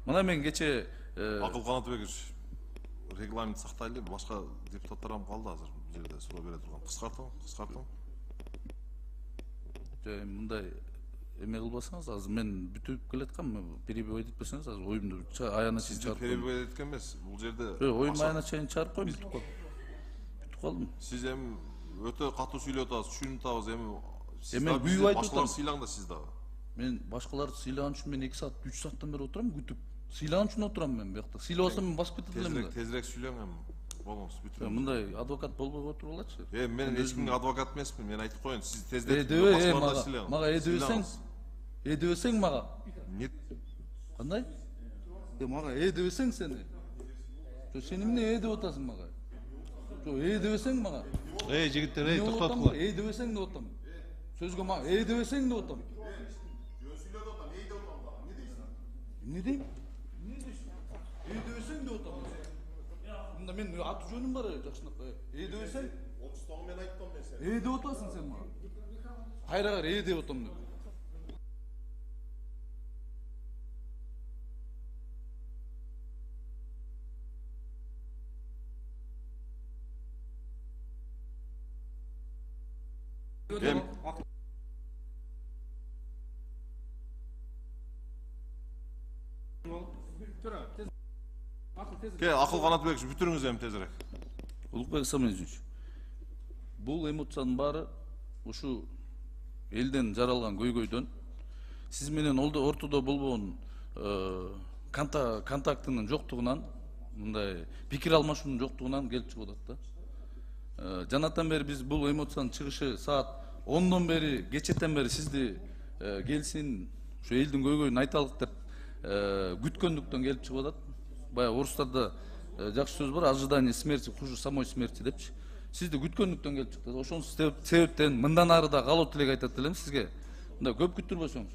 Мына мен кече Акыл Канатбекович, регламент сактайлы, башка депутаттар калды азыр бул жерде суроо бере турган. Кыскартың. мындай эме кылбасаңыз, азыр мен бүтүп келаткам, перебивать этпесеңиз, азыр оюмду аягына чейин чыгарып коем. Перебивать эткен эмес, бул жерде. Оюм аягына чейин чыгарып коем, бүтүп калдым. Сиз эми өтө катуу сүйлөп атасыз, түшүнүп атабыз, Мен күйүп айтып башкалар атам. сыйлаң да сиз дагы. Мен башкаларды сыйлаган үчүн мен 2 саат, 3 сааттан бери отурам, күтүп. Сыйлаган үчүн отурам мен буякта. Сыйлабасам мен басып кетет элем да. Тезирээк сүйлөң эми. Болуңуз, бүтүрүңүз. Мындай адвокат болбой отурулачы. Мен эч кимге адвокат эмесмин, мен айтып коеюн, сиз тездетип Мага сыйлаңыз. мага дебесең мага. Нет. Кандай? Мага дебесең сени. Сен эмне деп атасың мага? Дебесең мага. Жигиттер, токтоп. Дебесең деп атам. Сөзгө мага дебесең деп атам. Эмне дейм? Дебесең деп атам. Мында мен аты жөнүм бар, жакшынак. Дебесең? Отустогу мен айттым мен сен. Деп атасың сен мага. Кайрагар деп атам деп. Акыл Канатбекович, бүтүрүңүз эми тезирээк. Улукбек Саминович, бул эмоциянын баары ушу элден жаралган көйгөйдөн, сиз менен ортодо болбогон контактынын жоктугунан, мындай пикир алмашуунун жоктугунан келип чыгып атат да. Жанатан бери биз бул эмоциянын чыгышы саат 10дон бери, кечетен бери сизди келсин, ушу элдин көйгөйүн айталык деп күткөндүктөн келип чыгып атат. Баягы орустарда жакшы сөз бар, ожидание смерти хуже самой смерти депчи. Сизди күткөндүктөн келип чыкты. Ошол себептен мындан ары да калуу тилек айтат элем сизге. Мындай көп күттүрбөсөңүз.